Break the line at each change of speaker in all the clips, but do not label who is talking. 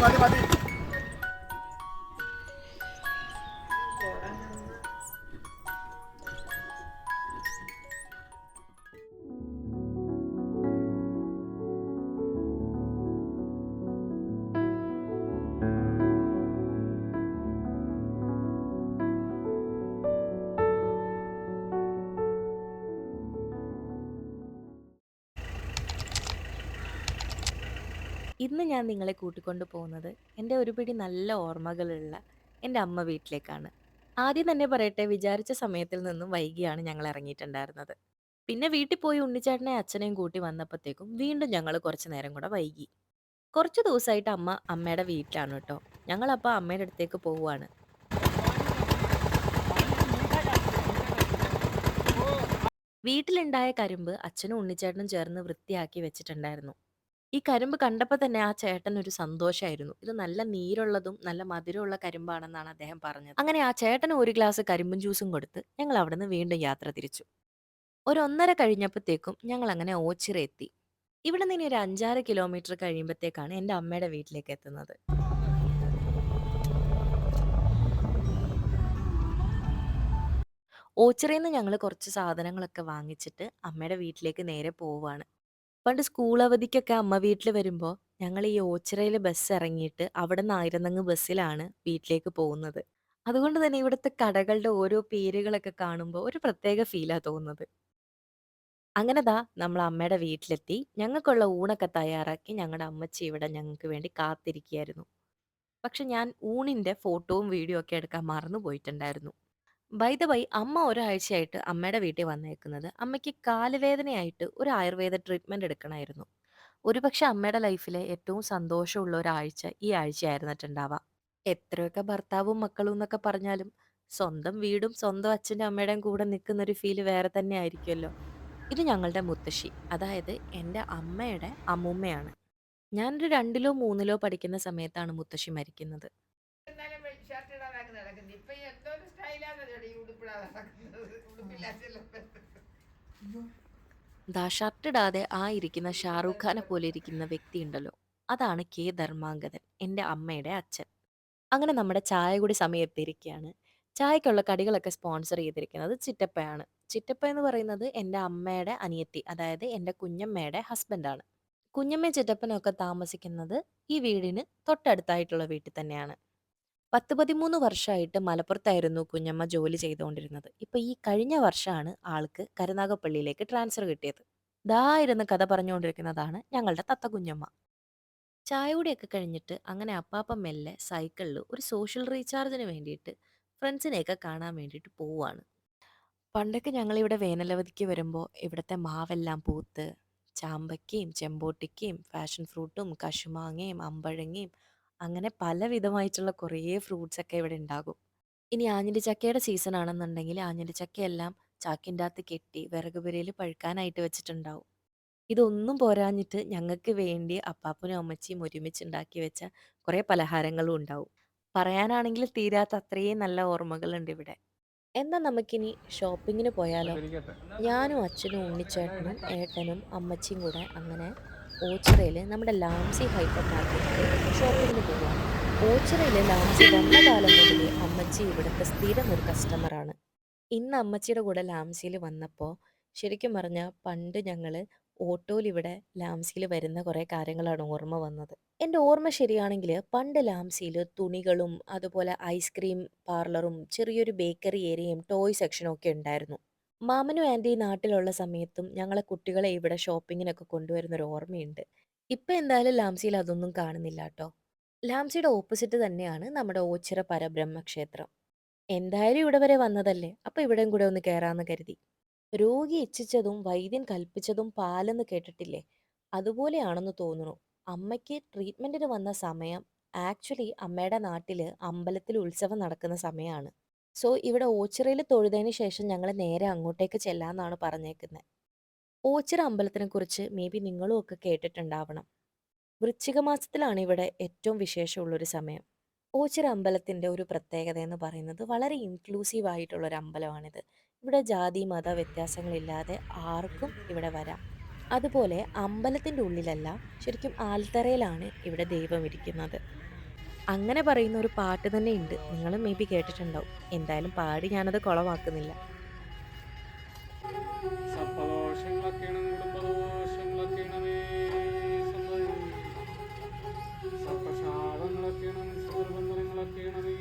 മതി മതി.
ഇന്ന് ഞാൻ നിങ്ങളെ കൂട്ടിക്കൊണ്ട് പോകുന്നത് എൻ്റെ ഒരു പിടി നല്ല ഓർമ്മകളുള്ള എൻ്റെ അമ്മ വീട്ടിലേക്കാണ്. ആദ്യം തന്നെ പറയട്ടെ, വിചാരിച്ച സമയത്തിൽ നിന്നും വൈകിയാണ് ഞങ്ങൾ ഇറങ്ങിയിട്ടുണ്ടായിരുന്നത്. പിന്നെ വീട്ടിൽ പോയി ഉണ്ണിച്ചേട്ടനെ അച്ഛനെയും കൂട്ടി വന്നപ്പോഴത്തേക്കും വീണ്ടും ഞങ്ങൾ കുറച്ച് നേരം കൂടെ വൈകി. കുറച്ച് ദിവസമായിട്ട് അമ്മ അമ്മയുടെ വീട്ടിലാണ് കേട്ടോ. ഞങ്ങളപ്പോൾ അമ്മയുടെ അടുത്തേക്ക് പോവുകയാണ്. വീട്ടിലുണ്ടായ കരിമ്പ് അച്ഛനും ഉണ്ണിച്ചേട്ടനും ചേർന്ന് വൃത്തിയാക്കി വെച്ചിട്ടുണ്ടായിരുന്നു. ഈ കരിമ്പ് കണ്ടപ്പോൾ തന്നെ ആ ചേട്ടന് ഒരു സന്തോഷമായിരുന്നു. ഇത് നല്ല നീരുള്ളതും നല്ല മധുരമുള്ള കരിമ്പാണെന്നാണ് അദ്ദേഹം പറഞ്ഞത്. അങ്ങനെ ആ ചേട്ടന് ഒരു ഗ്ലാസ് കരിമ്പും ജ്യൂസും കൊടുത്ത് ഞങ്ങൾ അവിടുന്ന് വീണ്ടും യാത്ര തിരിച്ചു. ഒരു 1:30 കഴിഞ്ഞപ്പോഴത്തേക്കും ഞങ്ങൾ അങ്ങനെ ഓച്ചിറ എത്തി. ഇവിടെ നിന്ന് ഇനി ഒരു 5-6 കിലോമീറ്റർ കഴിയുമ്പോഴത്തേക്കാണ് എൻ്റെ അമ്മയുടെ വീട്ടിലേക്ക് എത്തുന്നത്. ഓച്ചിറയിൽ നിന്ന് ഞങ്ങൾ കുറച്ച് സാധനങ്ങളൊക്കെ വാങ്ങിച്ചിട്ട് അമ്മയുടെ വീട്ടിലേക്ക് നേരെ പോവുകയാണ്. പണ്ട് സ്കൂൾ അവധിക്കൊക്കെ അമ്മ വീട്ടിൽ വരുമ്പോൾ ഞങ്ങൾ ഈ ഓച്ചിറയിൽ ബസ് ഇറങ്ങിയിട്ട് അവിടെ നിന്നായിരുന്നങ്ങ് ബസ്സിലാണ് വീട്ടിലേക്ക് പോകുന്നത്. അതുകൊണ്ട് തന്നെ ഇവിടുത്തെ കടകളുടെ ഓരോ പേരുകളൊക്കെ കാണുമ്പോൾ ഒരു പ്രത്യേക ഫീലാ തോന്നുന്നത്. അങ്ങനെ ദാ നമ്മൾ അമ്മയുടെ വീട്ടിലെത്തി. ഞങ്ങൾക്കുള്ള ഊണൊക്കെ തയ്യാറാക്കി ഞങ്ങളുടെ അമ്മച്ചി ഇവിടെ ഞങ്ങൾക്ക് വേണ്ടി കാത്തിരിക്കുകയായിരുന്നു. പക്ഷെ ഞാൻ ഊണിന്റെ ഫോട്ടോവും വീഡിയോ ഒക്കെ എടുക്കാൻ മറന്നു പോയിട്ടുണ്ടായിരുന്നു. ബൈ ദ ബൈ, അമ്മ ഒരാഴ്ചയായിട്ട് അമ്മയുടെ വീട്ടിൽ വന്നേക്കുന്നത് അമ്മയ്ക്ക് കാലുവേദനയായിട്ട് ഒരു ആയുർവേദ ട്രീറ്റ്മെന്റ് എടുക്കണമായിരുന്നു. ഒരുപക്ഷെ അമ്മയുടെ ലൈഫിലെ ഏറ്റവും സന്തോഷമുള്ള ഒരാഴ്ച ഈ ആഴ്ചയായിരുന്നിട്ടുണ്ടാവാം. എത്രയൊക്കെ ഭർത്താവും മക്കളും എന്നൊക്കെ പറഞ്ഞാലും സ്വന്തം വീടും സ്വന്തം അച്ഛൻ്റെ അമ്മയുടെയും കൂടെ നിൽക്കുന്ന ഒരു ഫീല് വേറെ തന്നെ ആയിരിക്കുമല്ലോ. ഇത് ഞങ്ങളുടെ മുത്തശ്ശി, അതായത് എൻ്റെ അമ്മയുടെ അമ്മൂമ്മയാണ്. ഞാനൊരു 2-ലോ 3-ലോ പഠിക്കുന്ന സമയത്താണ് മുത്തശ്ശി മരിക്കുന്നത്.
എന്നാലും ഷർട്ട് ഇടാതെ നടക്കുന്നത്. ഇപ്പൊ ഈ എന്തോ ഒരു സ്റ്റൈലാന്ന് ഈ ഉടുപ്പിടാതെ നടക്കുന്നത്. ഉടുപ്പില്ലാത്തല്ലോ.
ദാ ഷർട്ടിടാതെ ആ ഇരിക്കുന്ന ഷാറൂഖ് ഖാനെ പോലെ ഇരിക്കുന്ന വ്യക്തി ഉണ്ടല്ലോ, അതാണ് കെ ധർമാങ്കതൻ, എൻ്റെ അമ്മയുടെ അച്ഛൻ. അങ്ങനെ നമ്മുടെ ചായ കൂടി സമയത്തിരിക്കുകയാണ്. ചായക്കുള്ള കടികളൊക്കെ സ്പോൺസർ ചെയ്തിരിക്കുന്നത് ചിറ്റപ്പയാണ്. ചിറ്റപ്പ എന്ന് പറയുന്നത് എൻ്റെ അമ്മയുടെ അനിയത്തി, അതായത് എൻ്റെ കുഞ്ഞമ്മയുടെ ഹസ്ബൻഡാണ്. കുഞ്ഞമ്മയും ചിറ്റപ്പനും ഒക്കെ താമസിക്കുന്നത് ഈ വീടിന് തൊട്ടടുത്തായിട്ടുള്ള വീട്ടിൽ തന്നെയാണ്. 10-13 വർഷമായിട്ട് മലപ്പുറത്തായിരുന്നു കുഞ്ഞമ്മ ജോലി ചെയ്തുകൊണ്ടിരുന്നത്. ഇപ്പൊ ഈ കഴിഞ്ഞ വർഷമാണ് ആൾക്ക് കരുനാഗപ്പള്ളിയിലേക്ക് ട്രാൻസ്ഫർ കിട്ടിയത്. ദാ ഇരുന്ന് കഥ പറഞ്ഞുകൊണ്ടിരിക്കുന്നതാണ് ഞങ്ങളുടെ തത്ത കുഞ്ഞമ്മ. ചായ കുടിയൊക്കെ കഴിഞ്ഞിട്ട് അങ്ങനെ അപ്പാപ്പൻ മെല്ലെ സൈക്കിളിൽ ഒരു സോഷ്യൽ റീചാർജിന് വേണ്ടിയിട്ട് ഫ്രണ്ട്സിനെയൊക്കെ കാണാൻ വേണ്ടിയിട്ട് പോവുകയാണ്. പണ്ടൊക്കെ ഞങ്ങളിവിടെ വേനലവധിക്ക് വരുമ്പോൾ ഇവിടുത്തെ മാവെല്ലാം പൂത്ത് ചാമ്പയ്ക്കയും ചെമ്പോട്ടിക്കയും ഫാഷൻ ഫ്രൂട്ടും കശുമാങ്ങയും അമ്പഴങ്ങയും അങ്ങനെ പല വിധമായിട്ടുള്ള കുറേ ഫ്രൂട്ട്സ് ഒക്കെ ഇവിടെ ഉണ്ടാകും. ഇനി ആഞ്ഞിലിച്ചക്കയുടെ സീസൺ ആണെന്നുണ്ടെങ്കിൽ ആഞ്ഞിലിച്ചക്കയെല്ലാം ചാക്കിൻ്റെ അകത്ത് കെട്ടി വിറകുപുരയിൽ പഴുക്കാനായിട്ട് വെച്ചിട്ടുണ്ടാവും. ഇതൊന്നും പോരാഞ്ഞിട്ട് ഞങ്ങൾക്ക് വേണ്ടി അപ്പാപ്പനും അമ്മച്ചിയും ഒരുമിച്ച് ഉണ്ടാക്കി വെച്ച കുറേ പലഹാരങ്ങളും ഉണ്ടാവും. പറയാനാണെങ്കിൽ തീരാത്ത അത്രയും നല്ല ഓർമ്മകളുണ്ട് ഇവിടെ. എന്നാ നമുക്കിനി ഷോപ്പിങ്ങിന് പോയാലോ?
അതിരിക്കട്ടെ.
ഞാനും അച്ഛനും ഉണ്ണിച്ചേട്ടനും ഏട്ടനും അമ്മച്ചിയും കൂടെ അങ്ങനെ ഓച്ചിറയിൽ നമ്മുടെ ലാംസി ഹൈപ്പർ മാർക്കറ്റിൽ ഷോപ്പിങ്ങിന് പോവുകയാണ്. ഓച്ചിറയിൽ ലാംസി വന്ന കാലം മുതലേ അമ്മച്ചി ഇവിടുത്തെ സ്ഥിരം ഒരു കസ്റ്റമറാണ്. ഇന്ന് അമ്മച്ചിയുടെ കൂടെ ലാംസിയിൽ വന്നപ്പോൾ ശരിക്കും പറഞ്ഞാൽ പണ്ട് ഞങ്ങൾ ഓട്ടോയിൽ ഇവിടെ ലാംസിയിൽ വരുന്ന കുറേ കാര്യങ്ങളാണ് ഓർമ്മ വന്നത്. എൻ്റെ ഓർമ്മ ശരിയാണെങ്കിൽ പണ്ട് ലാംസിയിൽ തുണികളും അതുപോലെ ഐസ്ക്രീം പാർലറും ചെറിയൊരു ബേക്കറി ഏരിയയും ടോയ് സെക്ഷനും ഒക്കെ ഉണ്ടായിരുന്നു. മാമനും ആൻറ്റി നാട്ടിലുള്ള സമയത്തും ഞങ്ങളെ കുട്ടികളെ ഇവിടെ ഷോപ്പിങ്ങിനൊക്കെ കൊണ്ടുവരുന്നൊരു ഓർമ്മയുണ്ട്. ഇപ്പം എന്തായാലും ലാംസിയിൽ അതൊന്നും കാണുന്നില്ല കേട്ടോ. ലാംസിയുടെ ഓപ്പോസിറ്റ് തന്നെയാണ് നമ്മുടെ ഓച്ചിറ പരബ്രഹ്മ ക്ഷേത്രം. എന്തായാലും ഇവിടെ വരെ വന്നതല്ലേ, അപ്പൊ ഇവിടെയും കൂടെ ഒന്ന് കയറാന്ന് കരുതി. രോഗി ഇച്ഛിച്ചതും വൈദ്യൻ കൽപ്പിച്ചതും പാലെന്ന് കേട്ടിട്ടില്ലേ? അതുപോലെയാണെന്ന് തോന്നുന്നു. അമ്മയ്ക്ക് ട്രീറ്റ്മെന്റിന് വന്ന സമയം ആക്ച്വലി അമ്മയുടെ നാട്ടില് അമ്പലത്തിൽ ഉത്സവം നടക്കുന്ന സമയമാണ്. സോ ഇവിടെ ഓച്ചിറയിൽ തൊഴുതതിന് ശേഷം ഞങ്ങൾ നേരെ അങ്ങോട്ടേക്ക് ചെല്ലാന്നാണ് പറഞ്ഞേക്കുന്നത്. ഓച്ചിറ അമ്പലത്തിനെ കുറിച്ച് മേ ബി നിങ്ങളും ഒക്കെ കേട്ടിട്ടുണ്ടാവണം. വൃശ്ചിക മാസത്തിലാണ് ഇവിടെ ഏറ്റവും വിശേഷമുള്ളൊരു സമയം. ഓച്ചിറ അമ്പലത്തിൻ്റെ ഒരു പ്രത്യേകത എന്ന് പറയുന്നത് വളരെ ഇൻക്ലൂസീവ് ആയിട്ടുള്ള ഒരു അമ്പലമാണിത്. ഇവിടെ ജാതി മത വ്യത്യാസങ്ങളില്ലാതെ ആർക്കും ഇവിടെ വരാം. അതുപോലെ അമ്പലത്തിൻ്റെ ഉള്ളിലല്ല, ശരിക്കും ആൽത്തറയിലാണ് ഇവിടെ ദൈവം ഇരിക്കുന്നത്. അങ്ങനെ പറയുന്ന ഒരു പാട്ട് തന്നെ ഉണ്ട്. നിങ്ങളും മേ ബി കേട്ടിട്ടുണ്ടാവും. എന്തായാലും പാടി ഞാനത് കുളവാക്കുന്നില്ല.
സർപ്പദോഷങ്ങളൊക്കെയാണ് കുടുംബദോഷങ്ങളൊക്കെയാണമേ സന്തതി സർപ്പശാപങ്ങളൊക്കെയാണ് മനുഷ്യബന്ധനങ്ങളൊക്കെയാണമേ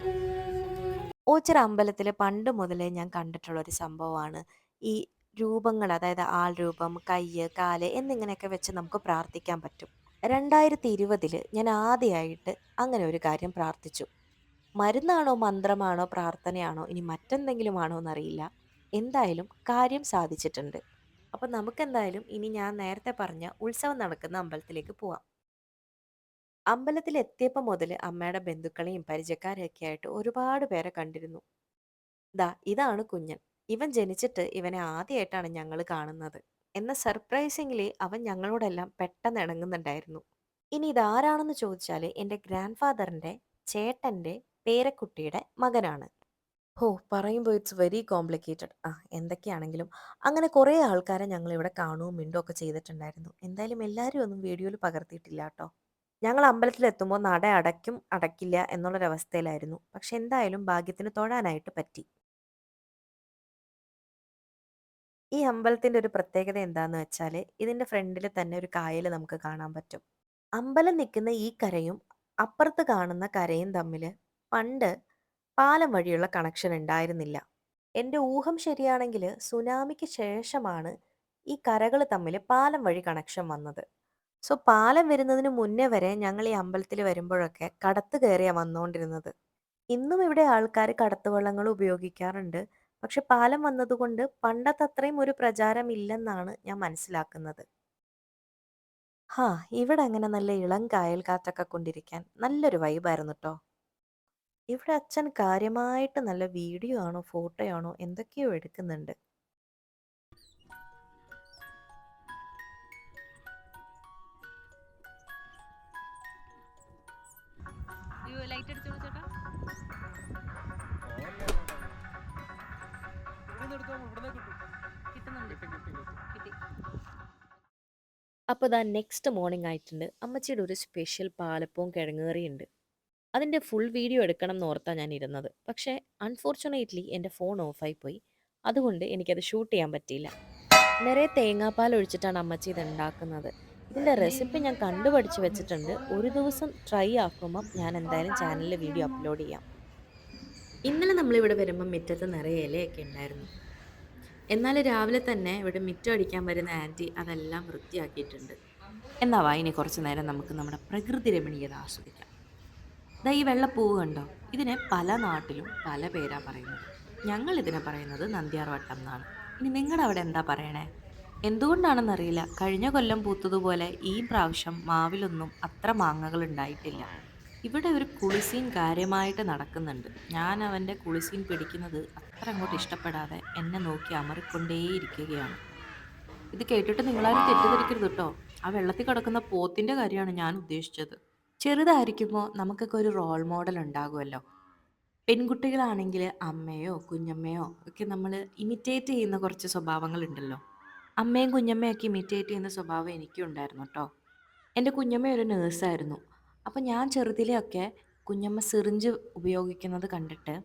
സന്തതി.
ഓച്ചിറ അമ്പലത്തിൽ പണ്ട് മുതലേ ഞാൻ കണ്ടിട്ടുള്ള ഒരു സംഭവമാണ് ഈ രൂപങ്ങൾ, അതായത് ആൾ രൂപം, കയ്യ്, കാല് എന്നിങ്ങനെയൊക്കെ വെച്ച് നമുക്ക് പ്രാർത്ഥിക്കാൻ പറ്റും. 2020 ഞാൻ ആദ്യമായിട്ട് അങ്ങനെ ഒരു കാര്യം പ്രാർത്ഥിച്ചു. മരുന്നാണോ മന്ത്രമാണോ പ്രാർത്ഥനയാണോ ഇനി മറ്റെന്തെങ്കിലും ആണോ എന്നറിയില്ല. എന്തായാലും കാര്യം സാധിച്ചിട്ടുണ്ട്. അപ്പം നമുക്കെന്തായാലും ഇനി ഞാൻ നേരത്തെ പറഞ്ഞ ഉത്സവം നടക്കുന്ന അമ്പലത്തിലേക്ക് പോവാം. അമ്പലത്തിൽ എത്തിയപ്പോൾ മുതൽ അമ്മയുടെ ബന്ധുക്കളെയും പരിചയക്കാരെയൊക്കെ ആയിട്ട് ഒരുപാട് പേരെ കണ്ടിരുന്നു. ദാ ഇതാണ് കുഞ്ഞൻ. ഇവൻ ജനിച്ചിട്ട് ഇവനെ ആദ്യമായിട്ടാണ് ഞങ്ങൾ കാണുന്നത്. എന്ന സർപ്രൈസിംഗ്ലി അവൻ ഞങ്ങളോടെല്ലാം പെട്ടെന്ന് ഇണങ്ങുന്നുണ്ടായിരുന്നു. ഇനി ഇതാരാണെന്ന് ചോദിച്ചാൽ എൻ്റെ ഗ്രാൻഡ് ഫാദറിൻ്റെ ചേട്ടൻ്റെ പേരക്കുട്ടിയുടെ മകനാണ്. ഹോ! പറയുമ്പോൾ ഇറ്റ്സ് വെരി കോംപ്ലിക്കേറ്റഡ്. എന്തൊക്കെയാണെങ്കിലും അങ്ങനെ കുറേ ആൾക്കാരെ ഞങ്ങളിവിടെ കാണുകയും മിണ്ടുകയും ഒക്കെ ചെയ്തിട്ടുണ്ടായിരുന്നു. എന്തായാലും എല്ലാവരും ഒന്നും വീഡിയോയിൽ പകർത്തിയിട്ടില്ല ട്ടോ. ഞങ്ങൾ അമ്പലത്തിലെത്തുമ്പോൾ നട അടയ്ക്കും അടയ്ക്കില്ല എന്നുള്ളൊരവസ്ഥയിലായിരുന്നു. പക്ഷെ എന്തായാലും ഭാഗ്യത്തിന് തൊഴാനായിട്ട് പറ്റി. ഈ അമ്പലത്തിൻ്റെ ഒരു പ്രത്യേകത എന്താന്ന് വെച്ചാൽ ഇതിൻ്റെ ഫ്രണ്ടിൽ തന്നെ ഒരു കായൽ നമുക്ക് കാണാൻ പറ്റും. അമ്പലം നിൽക്കുന്ന ഈ കരയും അപ്പുറത്ത് കാണുന്ന കരയും തമ്മിൽ പണ്ട് പാലം വഴിയുള്ള കണക്ഷൻ ഉണ്ടായിരുന്നില്ല. എൻ്റെ ഊഹം ശരിയാണെങ്കിൽ സുനാമിക്ക് ശേഷമാണ് ഈ കരകൾ തമ്മിൽ പാലം വഴി കണക്ഷൻ വന്നത്. സോ പാലം വരുന്നതിന് മുന്നേ വരെ ഞങ്ങൾ ഈ അമ്പലത്തിൽ വരുമ്പോഴൊക്കെ കടത്ത് കയറിയാ വന്നുകൊണ്ടിരുന്നത്. ഇന്നും ഇവിടെ ആൾക്കാർ കടത്തുവള്ളങ്ങൾ ഉപയോഗിക്കാറുണ്ട്. പക്ഷെ പാലം വന്നതുകൊണ്ട് പണ്ടത്തെ അത്രയും ഒരു പ്രചാരം ഇല്ലെന്നാണ് ഞാൻ മനസ്സിലാക്കുന്നത്. ഹാ, ഇവിടെ അങ്ങനെ നല്ല ഇളം കായൽ കാറ്റൊക്കെ കൊണ്ടിരിക്കാൻ നല്ലൊരു വൈബായിരുന്നു ട്ടോ. ഇവിടെ അച്ഛൻ കാര്യമായിട്ട് നല്ല വീഡിയോ ആണോ ഫോട്ടോയാണോ എന്തൊക്കെയോ എടുക്കുന്നുണ്ട്.
ലൈറ്റ് അടിച്ചോളൂ ചേട്ടാ. കിട്ടുന്നുണ്ട്. കിട്ടി.
അപ്പോൾ ദാ നെക്സ്റ്റ് മോർണിംഗ് ആയിട്ടുണ്ട്. അമ്മച്ചിയുടെ ഒരു സ്പെഷ്യൽ പാലപ്പവും കിഴങ്ങ് കറിയുണ്ട്. അതിൻ്റെ ഫുൾ വീഡിയോ എടുക്കണം എന്ന് ഓർത്താണ് ഞാൻ ഇരുന്നത്. പക്ഷേ അൺഫോർച്ചുനേറ്റ്ലി എൻ്റെ ഫോൺ ഓഫായി പോയി. അതുകൊണ്ട് എനിക്കത് ഷൂട്ട് ചെയ്യാൻ പറ്റിയില്ല. നിറയെ തേങ്ങാപ്പാൽ ഒഴിച്ചിട്ടാണ് അമ്മച്ചി ഇത് ഉണ്ടാക്കുന്നത്. ഇതിൻ്റെ റെസിപ്പി ഞാൻ കണ്ടുപഠിച്ച് വെച്ചിട്ടുണ്ട്. ഒരു ദിവസം ട്രൈ ആക്കുമ്പം ഞാൻ എന്തായാലും ചാനലിൽ വീഡിയോ അപ്ലോഡ് ചെയ്യാം. ഇന്നലെ നമ്മളിവിടെ വരുമ്പം മുറ്റത്ത് നിറയെ ഇലയൊക്കെ ഉണ്ടായിരുന്നു. എന്നാൽ രാവിലെ തന്നെ ഇവിടെ മുറ്റം അടിക്കാൻ വരുന്ന ആൻറ്റി അതെല്ലാം വൃത്തിയാക്കിയിട്ടുണ്ട്. എന്നാ വാ ഇനി കുറച്ച് നേരം നമുക്ക് നമ്മുടെ പ്രകൃതി രമണീയത ആസ്വദിക്കാം. ദാ ഈ വെള്ളപ്പൂവ് കണ്ടോ? ഇതിനെ പല നാട്ടിലും പല പേരാ പറയുന്നത്. ഞങ്ങൾ ഇതിനെ പറയുന്നത് നന്ദ്യാർവട്ടം എന്നാണ്. ഇനി നിങ്ങളുടെ അവിടെ എന്താ പറയണേ? എന്തുകൊണ്ടാണെന്നറിയില്ല, കഴിഞ്ഞ കൊല്ലം പൂത്തതുപോലെ ഈ പ്രാവശ്യം മാവിലൊന്നും അത്ര മാങ്ങകൾ ഉണ്ടായിട്ടില്ല. ഇവിടെ ഒരു കുളിസീൻ കാര്യമായിട്ട് നടക്കുന്നുണ്ട്. ഞാൻ അവൻ്റെ കുളിസീൻ പിടിക്കുന്നത് അത്ര അങ്ങോട്ട് ഇഷ്ടപ്പെടാതെ എന്നെ നോക്കി അമറിക്കൊണ്ടേയിരിക്കുകയാണ്. ഇത് കേട്ടിട്ട് നിങ്ങളാരും തെറ്റിദ്ധരിക്കരുത് കേട്ടോ. ആ വെള്ളത്തിൽ കിടക്കുന്ന പോത്തിൻ്റെ കാര്യമാണ് ഞാൻ ഉദ്ദേശിച്ചത്. ചെറുതായിരിക്കുമ്പോൾ നമുക്കൊക്കെ ഒരു റോൾ മോഡൽ ഉണ്ടാകുമല്ലോ. പെൺകുട്ടികളാണെങ്കിൽ അമ്മയോ കുഞ്ഞമ്മയോ ഒക്കെ നമ്മൾ ഇമിറ്റേറ്റ് ചെയ്യുന്ന കുറച്ച് സ്വഭാവങ്ങളുണ്ടല്ലോ. അമ്മയും കുഞ്ഞമ്മയൊക്കെ ഇമിറ്റേറ്റ് ചെയ്യുന്ന സ്വഭാവം എനിക്കും ഉണ്ടായിരുന്നു കേട്ടോ. എൻ്റെ കുഞ്ഞമ്മ ഒരു നേഴ്സായിരുന്നു. അപ്പം ഞാൻ ചെറുതിലെയൊക്കെ കുഞ്ഞമ്മ സിറിഞ്ച് ഉപയോഗിക്കുന്നത് കണ്ടിട്ട്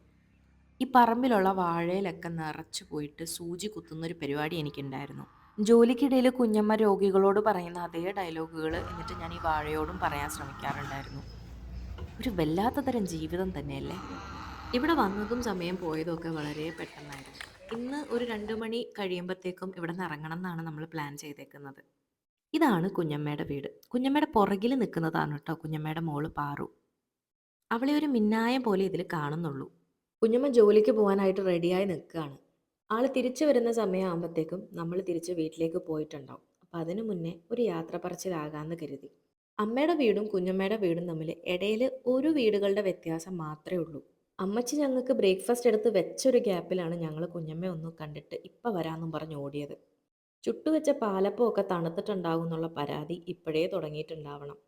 ഈ പറമ്പിലുള്ള വാഴയിലൊക്കെ നിറച്ച് പോയിട്ട് സൂചി കുത്തുന്നൊരു പരിപാടി എനിക്കുണ്ടായിരുന്നു. ജോലിക്കിടയിൽ കുഞ്ഞമ്മ രോഗികളോട് പറയുന്ന അതേ ഡയലോഗുകൾ എന്നിട്ട് ഞാൻ ഈ വാഴയോടും പറയാൻ ശ്രമിക്കാറുണ്ടായിരുന്നു. ഒരു വല്ലാത്ത തരം ജീവിതം തന്നെയല്ലേ. ഇവിടെ വന്നതും സമയം പോയതും ഒക്കെ വളരെ പെട്ടെന്നായിരുന്നു. ഇന്ന് ഒരു 2 മണി കഴിയുമ്പോഴത്തേക്കും ഇവിടെ നിന്ന് ഇറങ്ങണം എന്നാണ് നമ്മൾ പ്ലാൻ ചെയ്തേക്കുന്നത്. ഇതാണ് കുഞ്ഞമ്മയുടെ വീട്. കുഞ്ഞമ്മയുടെ പുറകിൽ നിൽക്കുന്നതാണ് കേട്ടോ കുഞ്ഞമ്മയുടെ മോള് പാറു. അവളെ ഒരു മിന്നായം പോലെ ഇതിൽ കാണുന്നുള്ളൂ. കുഞ്ഞമ്മ ജോലിക്ക് പോകാനായിട്ട് റെഡിയായി നിൽക്കുകയാണ്. ആള് തിരിച്ചു വരുന്ന സമയമാകുമ്പോഴത്തേക്കും നമ്മൾ തിരിച്ച് വീട്ടിലേക്ക് പോയിട്ടുണ്ടാവും. അപ്പം അതിനു മുന്നേ ഒരു യാത്ര പറച്ചിലാകാമെന്ന് കരുതി. അമ്മയുടെ വീടും കുഞ്ഞമ്മയുടെ വീടും തമ്മിൽ ഇടയിൽ ഒരു വീടുകളുടെ വ്യത്യാസം മാത്രമേ ഉള്ളൂ. അമ്മച്ചി ഞങ്ങൾക്ക് ബ്രേക്ക്ഫാസ്റ്റ് എടുത്ത് വെച്ചൊരു ഗ്യാപ്പിലാണ് ഞങ്ങൾ കുഞ്ഞമ്മയെ ഒന്ന് കണ്ടിട്ട് ഇപ്പം വരാമെന്നും പറഞ്ഞ് ഓടിയത്. ചുട്ടുവെച്ച പാലപ്പമൊക്കെ തണുത്തിട്ടുണ്ടാകും എന്നുള്ള പരാതി ഇപ്പോഴേ തുടങ്ങിയിട്ടുണ്ടാവണം.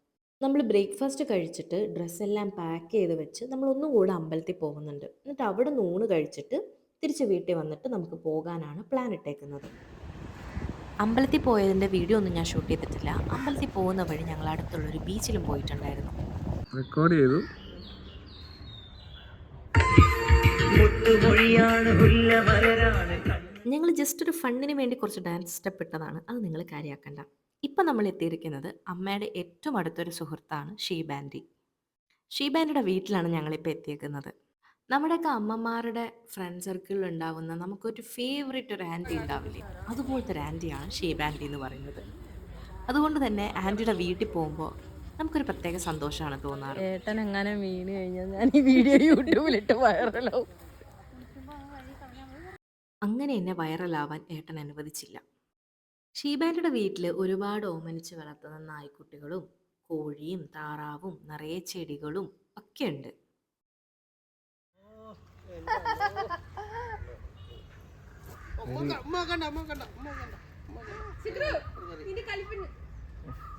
നമ്മൾ ബ്രേക്ക്ഫാസ്റ്റ് കഴിച്ചിട്ട് ഡ്രസ്സെല്ലാം പാക്ക് ചെയ്ത് വെച്ച് നമ്മൾ ഒന്നും കൂടെ അമ്പലത്തിൽ പോകുന്നുണ്ട്. എന്നിട്ട് അവിടെ നിന്ന് ഊണ് കഴിച്ചിട്ട് തിരിച്ച് വീട്ടിൽ വന്നിട്ട് നമുക്ക് പോകാനാണ് പ്ലാൻ ഇട്ടേക്കുന്നത്. അമ്പലത്തിൽ പോയതിൻ്റെ വീഡിയോ ഒന്നും ഞാൻ ഷൂട്ട് ചെയ്തിട്ടില്ല. അമ്പലത്തിൽ പോകുന്ന വഴി ഞങ്ങൾ അടുത്തുള്ളൊരു ബീച്ചിലും പോയിട്ടുണ്ടായിരുന്നു.
റെക്കോർഡ് ചെയ്തു.
ഞങ്ങൾ ജസ്റ്റ് ഒരു ഫണ്ണിന് വേണ്ടി കുറച്ച് ഡാൻസ് സ്റ്റെപ്പ് ഇട്ടതാണ്. അത് നിങ്ങൾ കാര്യമാക്കണ്ട. ഇപ്പം നമ്മൾ എത്തിയിരിക്കുന്നത് അമ്മയുടെ ഏറ്റവും അടുത്തൊരു സുഹൃത്താണ് ഷീബാൻഡി. ഷീബാൻഡിയുടെ വീട്ടിലാണ് ഞങ്ങളിപ്പോൾ എത്തിയേക്കുന്നത്. നമ്മുടെയൊക്കെ അമ്മമാരുടെ ഫ്രണ്ട് സർക്കിളിൽ ഉണ്ടാവുന്ന നമുക്കൊരു ഫേവറേറ്റ് ഒരു ആൻറ്റി ഉണ്ടാവില്ലേ, അതുപോലത്തെ ഒരു ആൻറ്റിയാണ് ഷീബാൻഡി എന്ന് പറയുന്നത്. അതുകൊണ്ട് തന്നെ ആൻറ്റിയുടെ വീട്ടിൽ പോകുമ്പോൾ നമുക്കൊരു പ്രത്യേക സന്തോഷമാണ് തോന്നാറ്.
ഏട്ടൻ എങ്ങനെ വീണ് കഴിഞ്ഞാൽ ഞാൻ ഈ വീഡിയോ യൂട്യൂബിലിട്ട് വൈറലാവും.
അങ്ങനെ എന്നെ വൈറലാവാൻ ഏട്ടൻ അനുവദിച്ചില്ല. ഷീബാൻഡിയുടെ വീട്ടിൽ ഒരുപാട് ഓമനിച്ച് വളർത്തുന്ന നായ്ക്കുട്ടികളും കോഴിയും താറാവും നിറയെ ചെടികളും ഒക്കെ ഉണ്ട്.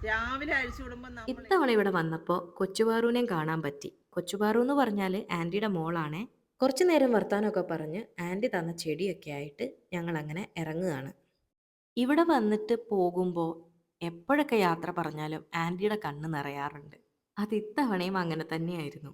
രാവിലെ അഴിച്ചു വിടുമ്പോ
ഇത്തവണ ഇവിടെ വന്നപ്പോൾ കൊച്ചുപാറുവിനെയും കാണാൻ പറ്റി. കൊച്ചുപാറു എന്ന് പറഞ്ഞാൽ ആൻറ്റിയുടെ മോളാണേ. കുറച്ചു നേരം വർത്താനമൊക്കെ പറഞ്ഞ് ആൻറ്റി തന്ന ചെടിയൊക്കെ ആയിട്ട് ഞങ്ങൾ അങ്ങനെ ഇറങ്ങുകയാണ്. ഇവിടെ വന്നിട്ട് പോകുമ്പോൾ എപ്പോഴൊക്കെ യാത്ര പറഞ്ഞാലും ആൻറ്റിയുടെ കണ്ണ് നിറയാറുണ്ട്. അത് ഇത്തവണയും അങ്ങനെ തന്നെയായിരുന്നു.